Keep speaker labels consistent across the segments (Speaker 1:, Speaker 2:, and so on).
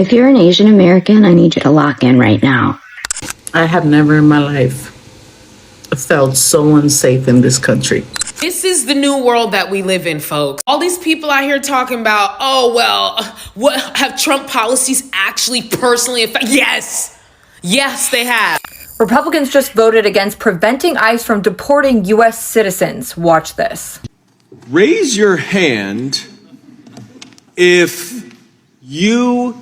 Speaker 1: If you're an Asian American, I need you to lock in right now.
Speaker 2: I have never in my life felt so unsafe in this country.
Speaker 3: This is the new world that we live in, folks. All these people out here talking about, oh, well, what have Trump policies actually personally affected? Yes, they have.
Speaker 4: Republicans just voted against preventing ICE from deporting U.S. citizens. Watch this.
Speaker 5: Raise your hand if you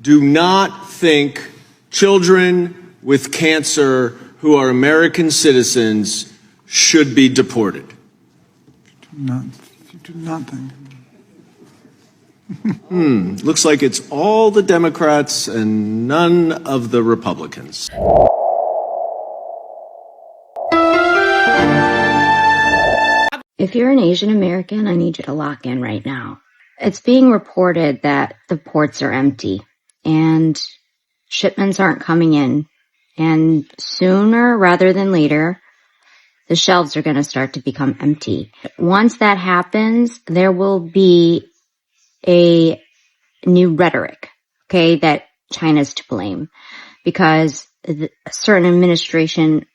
Speaker 5: do not think children with cancer who are American citizens should be deported.
Speaker 6: You do not think.
Speaker 5: Looks like it's all the Democrats and none of the Republicans.
Speaker 1: If you're an Asian American, I need you to lock in right now. It's being reported that the ports are empty and shipments aren't coming in. And sooner rather than later, the shelves are going to start to become empty. Once that happens, there will be a new rhetoric, okay, that China's to blame, because a certain administration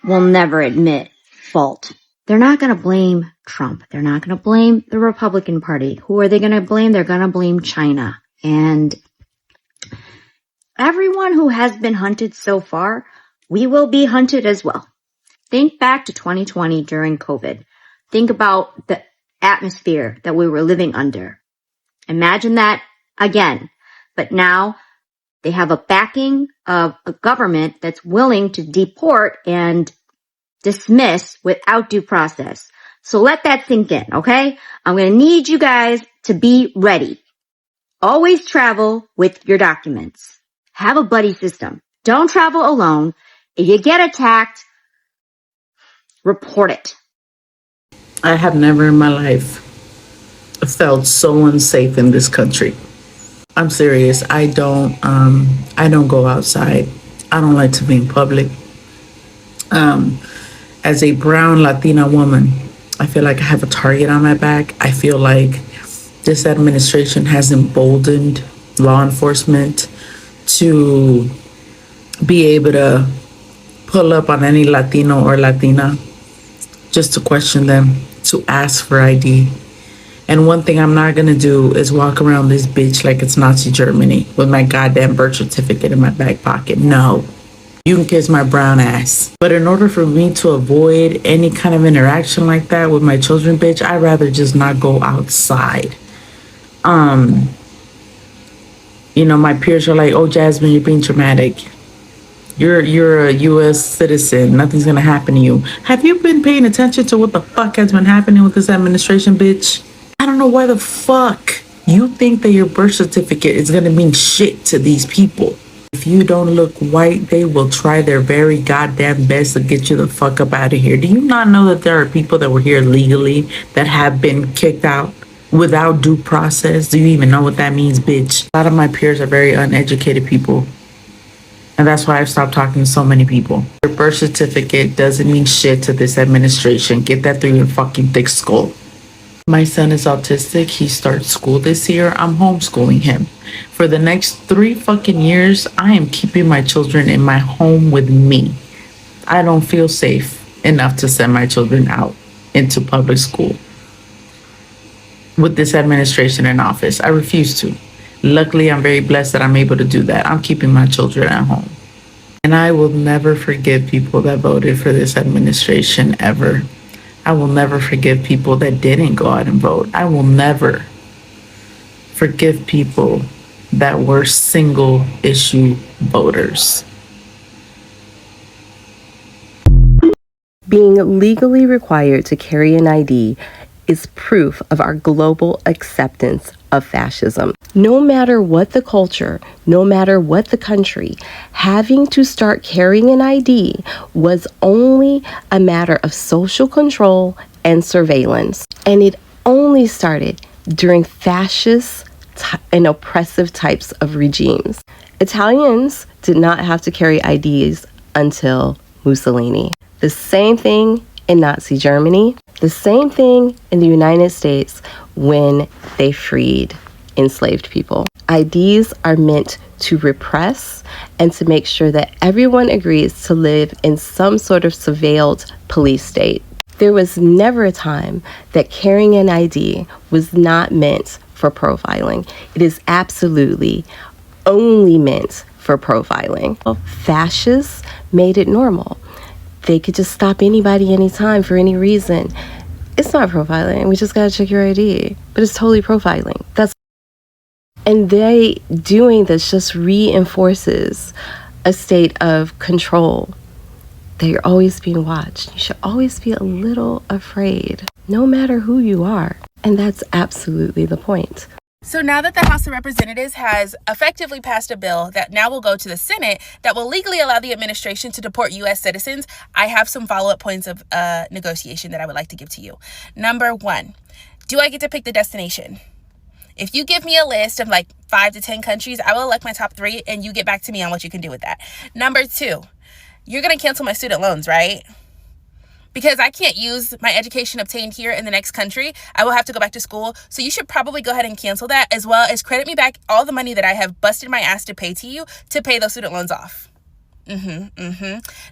Speaker 1: will never admit fault. They're not going to blame Trump. They're not going to blame the Republican Party. Who are they going to blame? They're going to blame China. And everyone who has been hunted so far, we will be hunted as well. Think back to 2020 during COVID. Think about the atmosphere that we were living under. Imagine that again. But now they have a backing of a government that's willing to deport and dismiss without due process. So let that sink in, okay? I'm going to need you guys to be ready. Always travel with your documents. Have a buddy system. Don't travel alone. If you get attacked, report it.
Speaker 2: I have never in my life felt so unsafe in this country. I'm serious. I don't go outside. I don't like to be in public. As a brown Latina woman, I feel like I have a target on my back. I feel like this administration has emboldened law enforcement to be able to pull up on any Latino or Latina just to question them, to ask for ID. And one thing I'm not going to do is walk around this bitch like it's Nazi Germany with my goddamn birth certificate in my back pocket. No. You can kiss my brown ass. But in order for me to avoid any kind of interaction like that with my children, bitch, I'd rather just not go outside. You know, my peers are like, oh, Jasmine, you're being dramatic. You're a U.S. citizen. Nothing's going to happen to you. Have you been paying attention to what the fuck has been happening with this administration, bitch? I don't know why the fuck you think that your birth certificate is going to mean shit to these people. If you don't look white, they will try their very goddamn best to get you the fuck up out of here. Do you not know that there are people that were here legally that have been kicked out without due process? Do you even know what that means, bitch? A lot of my peers are very uneducated people. And that's why I've stopped talking to so many people. Your birth certificate doesn't mean shit to this administration. Get that through your fucking thick skull. My son is autistic. He starts school this year. I'm homeschooling him. For the next 3 fucking years, I am keeping my children in my home with me. I don't feel safe enough to send my children out into public school with this administration in office. I refuse to. Luckily, I'm very blessed that I'm able to do that. I'm keeping my children at home. And I will never forgive people that voted for this administration ever. I will never forgive people that didn't go out and vote. I will never forgive people that were single issue voters.
Speaker 7: Being legally required to carry an ID is proof of our global acceptance of fascism. No matter what the culture, no matter what the country, having to start carrying an ID was only a matter of social control and surveillance. And it only started during fascist and oppressive types of regimes. Italians did not have to carry IDs until Mussolini. The same thing in Nazi Germany, the same thing in the United States when they freed enslaved people. IDs are meant to repress and to make sure that everyone agrees to live in some sort of surveilled police state. There was never a time that carrying an ID was not meant for profiling. It is absolutely only meant for profiling. Fascists made it normal. They could just stop anybody anytime for any reason. It's not profiling. We just gotta check your ID. But it's totally profiling. And they doing this just reinforces a state of control, that you're always being watched. You should always be a little afraid, no matter who you are. And that's absolutely the point.
Speaker 8: So now that the House of Representatives has effectively passed a bill that now will go to the Senate that will legally allow the administration to deport U.S. citizens, I have some follow-up points of negotiation that I would like to give to you. Number one, do I get to pick the destination? If you give me a list of like 5 to 10 countries, I will elect my top 3 and you get back to me on what you can do with that. Number 2, you're going to cancel my student loans, right? Because I can't use my education obtained here in the next country. I will have to go back to school. So you should probably go ahead and cancel that, as well as credit me back all the money that I have busted my ass to pay to you to pay those student loans off.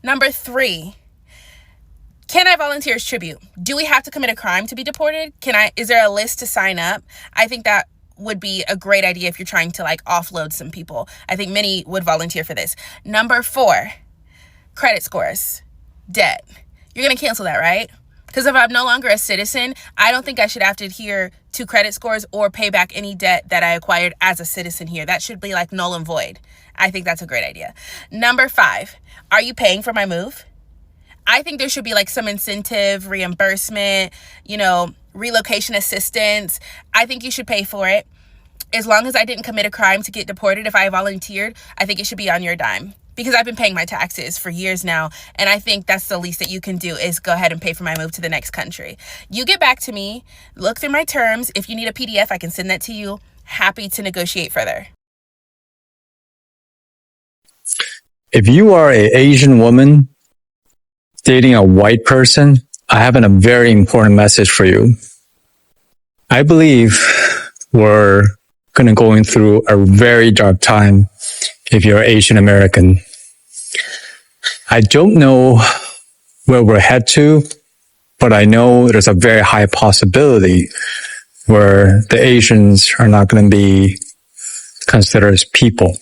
Speaker 8: Number 3, can I volunteer as tribute? Do we have to commit a crime to be deported? Is there a list to sign up? I think that would be a great idea if you're trying to like offload some people. I think many would volunteer for this. Number 4, credit scores, debt. You're going to cancel that, right? Because if I'm no longer a citizen, I don't think I should have to adhere to credit scores or pay back any debt that I acquired as a citizen here. That should be like null and void. I think that's a great idea. Number 5, are you paying for my move? I think there should be like some incentive, reimbursement, relocation assistance. I think you should pay for it. As long as I didn't commit a crime to get deported, if I volunteered, I think it should be on your dime. Because I've been paying my taxes for years now, and I think that's the least that you can do is go ahead and pay for my move to the next country. You get back to me, look through my terms. If you need a PDF, I can send that to you. Happy to negotiate further.
Speaker 9: If you are an Asian woman dating a white person, I have a very important message for you. I believe we're going through a very dark time if you're Asian American. I don't know where we're headed to, but I know there's a very high possibility where the Asians are not going to be considered as people.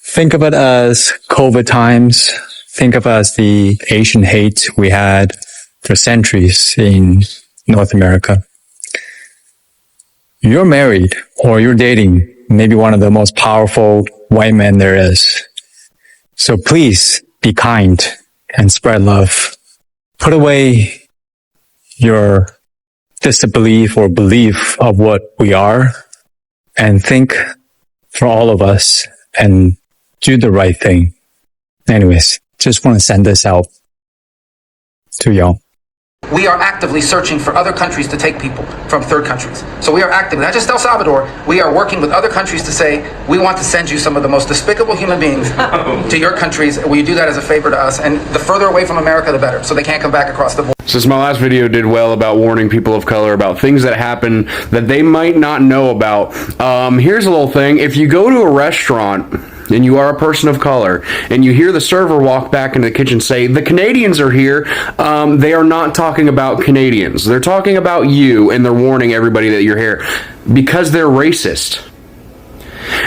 Speaker 9: Think of it as COVID times. Think of it as the Asian hate we had for centuries in North America. You're married or you're dating maybe one of the most powerful white men there is. So please be kind and spread love. Put away your disbelief or belief of what we are and think for all of us and do the right thing. Anyways, just want to send this out to y'all.
Speaker 10: We are actively searching for other countries to take people from third countries. So we are actively, not just El Salvador, we are working with other countries to say, we want to send you some of the most despicable human beings to your countries. Will you do that as a favor to us? And the further away from America, the better, so they can't come back across the border.
Speaker 11: Since my last video did well about warning people of color about things that happen that they might not know about, here's a little thing. If you go to a restaurant and you are a person of color, and you hear the server walk back into the kitchen say, the Canadians are here, they are not talking about Canadians. They're talking about you, and they're warning everybody that you're here because they're racist.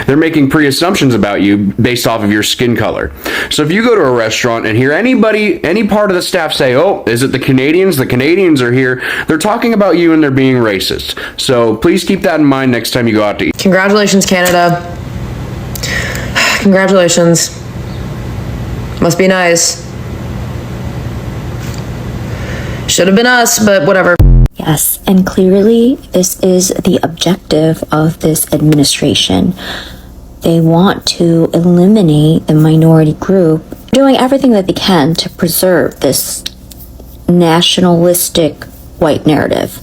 Speaker 11: They're making pre-assumptions about you based off of your skin color. So if you go to a restaurant and hear anybody, any part of the staff say, oh, is it the Canadians? The Canadians are here. They're talking about you and they're being racist. So please keep that in mind next time you go out to eat.
Speaker 12: Congratulations, Canada. Congratulations. Must be nice. Should have been us, but whatever.
Speaker 1: Yes, and clearly this is the objective of this administration. They want to eliminate the minority group, doing everything that they can to preserve this nationalistic white narrative.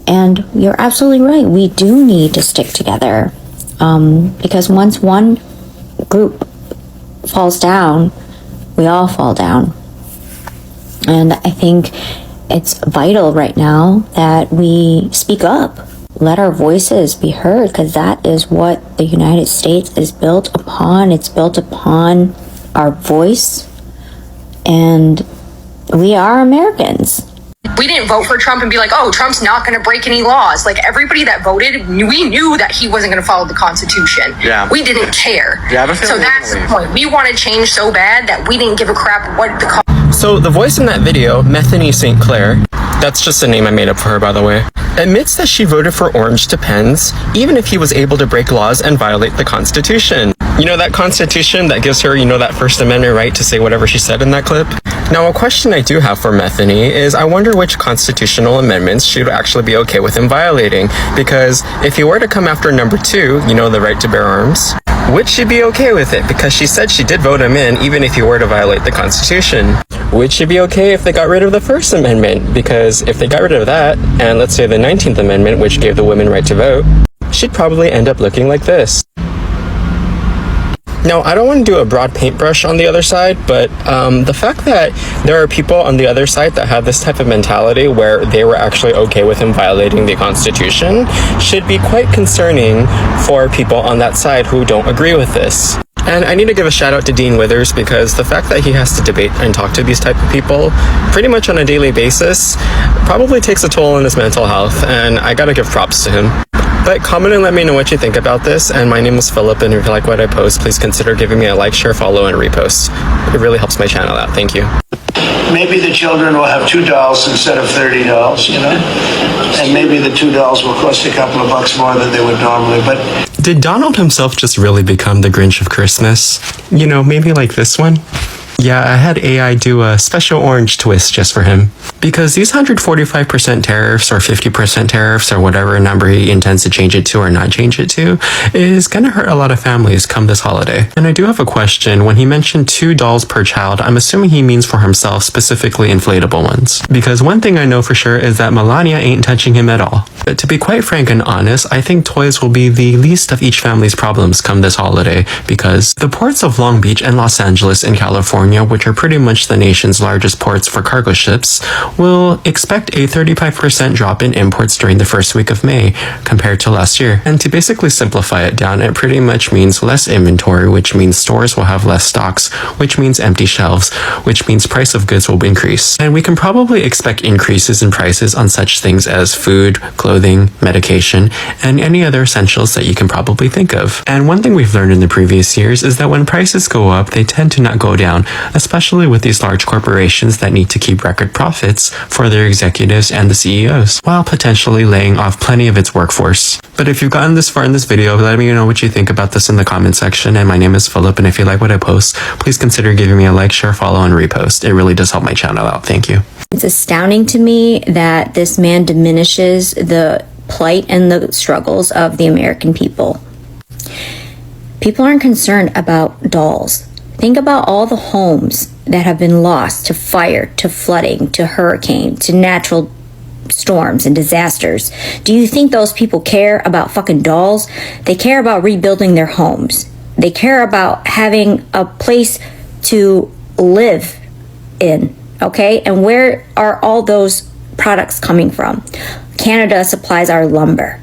Speaker 1: And you're absolutely right, we do need to stick together, because once one group falls down, we all fall down. And I think it's vital right now that we speak up. let our voices be heard, because that is what the United States is built upon. It's built upon our voice, and we are Americans.
Speaker 4: We didn't vote for Trump and be like, oh, Trump's not going to break any laws. Like, everybody that voted, we knew that he wasn't going to follow the Constitution.
Speaker 13: Yeah.
Speaker 4: We didn't care.
Speaker 13: Yeah,
Speaker 4: so that's the point. We want to change so bad that we didn't give a crap what the
Speaker 13: So the voice in that video, Methany St Clair, that's just a name I made up for her, by the way, admits that she voted for Orange to Pence, even if he was able to break laws and violate the Constitution. You know, that Constitution that gives her, that First Amendment right to say whatever she said in that clip? Now, a question I do have for Methany is I wonder which constitutional amendments she would actually be okay with him violating. Because if he were to come after number 2, the right to bear arms, would she be okay with it? Because she said she did vote him in, even if he were to violate the Constitution. Would she be okay if they got rid of the First Amendment? Because if they got rid of that, and let's say the 19th Amendment, which gave the women right to vote, she'd probably end up looking like this. Now, I don't want to do a broad paintbrush on the other side, but the fact that there are people on the other side that have this type of mentality where they were actually okay with him violating the Constitution should be quite concerning for people on that side who don't agree with this. And I need to give a shout out to Dean Withers, because the fact that he has to debate and talk to these type of people pretty much on a daily basis probably takes a toll on his mental health, and I gotta give props to him. But comment and let me know what you think about this. And my name is Philip, and if you like what I post, please consider giving me a like, share, follow, and repost. It really helps my channel out. Thank you.
Speaker 14: Maybe the children will have $2 instead of $30, and maybe the $2 will cost a couple of bucks more than they would normally. But
Speaker 13: did Donald himself just really become the Grinch of Christmas? Maybe like this one? Yeah, I had AI do a special orange twist just for him. Because these 145% tariffs or 50% tariffs or whatever number he intends to change it to or not change it to is going to hurt a lot of families come this holiday. And I do have a question. When he mentioned $2 per child, I'm assuming he means for himself, specifically inflatable ones. Because one thing I know for sure is that Melania ain't touching him at all. But to be quite frank and honest, I think toys will be the least of each family's problems come this holiday, because the ports of Long Beach and Los Angeles in California, which are pretty much the nation's largest ports for cargo ships, will expect a 35% drop in imports during the first week of May compared to last year. And to basically simplify it down, it pretty much means less inventory, which means stores will have less stocks, which means empty shelves, which means price of goods will increase. And we can probably expect increases in prices on such things as food, clothing, medication, and any other essentials that you can probably think of. And one thing we've learned in the previous years is that when prices go up, they tend to not go down, especially with these large corporations that need to keep record profits for their executives and the CEOs, while potentially laying off plenty of its workforce. But if you've gotten this far in this video, let me know what you think about this in the comment section. And my name is Philip, and if you like what I post, please consider giving me a like, share, follow, and repost. It really does help my channel out. Thank you.
Speaker 1: It's astounding to me that this man diminishes the plight and the struggles of the American people. People aren't concerned about dolls. Think about all the homes that have been lost to fire, to flooding, to hurricane, to natural storms and disasters. Do you think those people care about fucking dolls? They care about rebuilding their homes. They care about having a place to live in, okay? And where are all those products coming from? Canada supplies our lumber.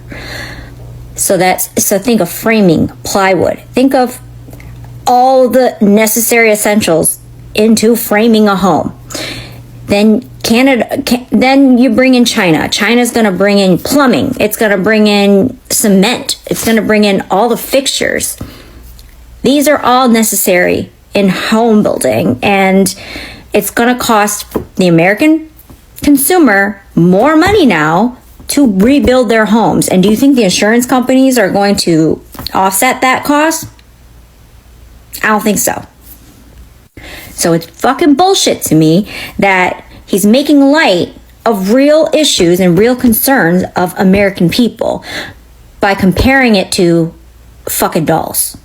Speaker 1: So think of framing, plywood. Think of all the necessary essentials into framing a home. Then then you bring in China. China's going to bring in plumbing. It's going to bring in cement. It's going to bring in all the fixtures. These are all necessary in home building, and it's going to cost the American consumer more money now to rebuild their homes. And do you think the insurance companies are going to offset that cost? I don't think so. So it's fucking bullshit to me that he's making light of real issues and real concerns of American people by comparing it to fucking dolls.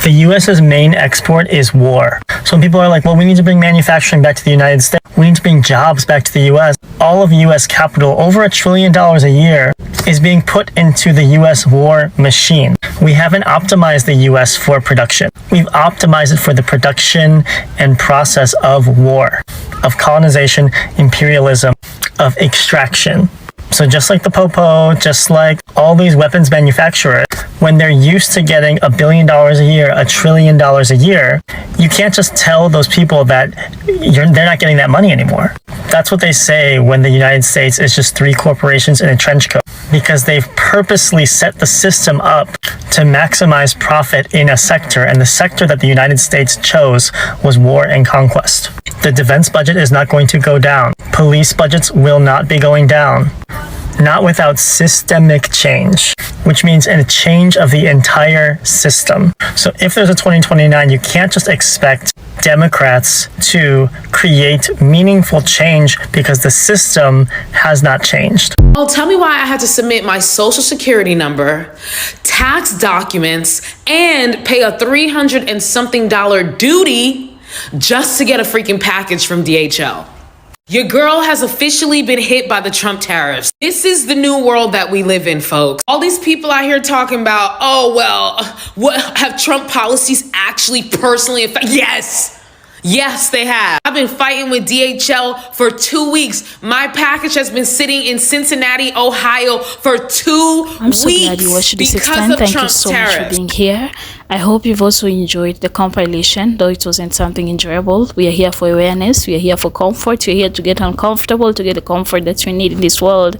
Speaker 15: The U.S.'s main export is war. So when people are like, well, we need to bring manufacturing back to the United States. We need to bring jobs back to the U.S. All of U.S. capital, over $1 trillion a year, is being put into the U.S. war machine. We haven't optimized the U.S. for production. We've optimized it for the production and process of war, of colonization, imperialism, of extraction. So just like the Popo, just like all these weapons manufacturers, when they're used to getting $1 billion a year, $1 trillion a year, you can't just tell those people that they're not getting that money anymore. That's what they say when the United States is just 3 corporations in a trench coat, because they've purposely set the system up to maximize profit in a sector, and the sector that the United States chose was war and conquest. The defense budget is not going to go down. Police budgets will not be going down. Not without systemic change, which means a change of the entire system. So if there's a 2029, you can't just expect Democrats to create meaningful change because the system has not changed.
Speaker 3: Oh, tell me why I had to submit my social security number, tax documents, and pay a $300 and something duty just to get a freaking package from DHL. Your girl has officially been hit by the Trump tariffs. This is the new world that we live in, folks. All these people out here talking about, oh, well, what have Trump policies actually personally affected? Yes. Yes, they have. I've been fighting with DHL for 2 weeks. My package has been sitting in Cincinnati, Ohio for 2 weeks.
Speaker 16: I'm so glad you watched this extent. Thank you so much for being here. I hope you've also enjoyed the compilation, though it wasn't something enjoyable. We are here for awareness. We are here for comfort. We're here to get uncomfortable, to get the comfort that we need in this world.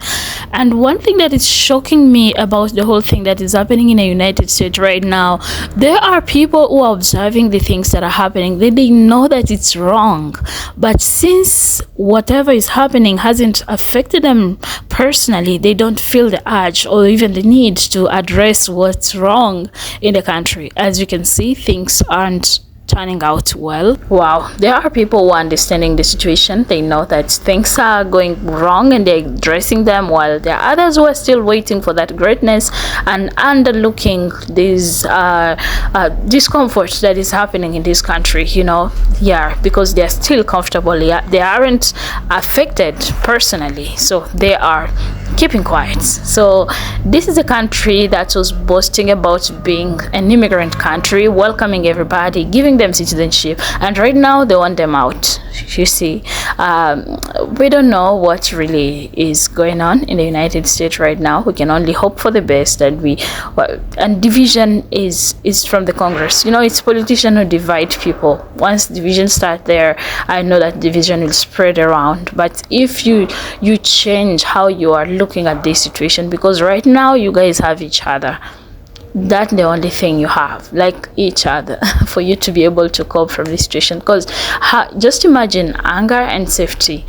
Speaker 16: And one thing that is shocking me about the whole thing that is happening in the United States right now, there are people who are observing the things that are happening. They know that it's wrong. But since whatever is happening hasn't affected them personally, they don't feel the urge or even the need to address what's wrong in the country. As you can see, things aren't turning out well. Wow, there are people who are understanding the situation. They know that things are going wrong and they're addressing them, while there are others who are still waiting for that greatness and underlooking this discomfort that is happening in this country, because they're still comfortable. They aren't affected personally, so they are keeping quiet. So this is a country that was boasting about being an immigrant country, welcoming everybody, giving them citizenship, and right now they want them out. You see, we don't know what really is going on in the United States right now. We can only hope for the best. And division is from the Congress. It's politicians who divide people. Once division start there, I know that division will spread around. But if you change how you are looking at this situation, because right now you guys have each other. That's the only thing you have, like each other, for you to be able to cope from this situation. Because just imagine anger and safety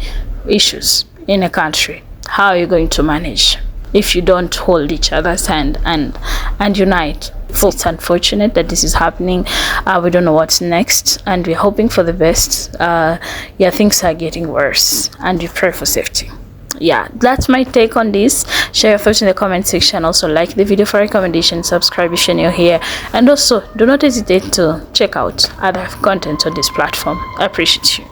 Speaker 16: issues in a country. How are you going to manage if you don't hold each other's hand and unite? It's unfortunate that this is happening. We don't know what's next, and we're hoping for the best. Things are getting worse, and we pray for safety. That's my take on this. Share your thoughts in the comment section. Also like the video for recommendations, subscribe if you're new here, and also do not hesitate to check out other content on this platform. I appreciate you.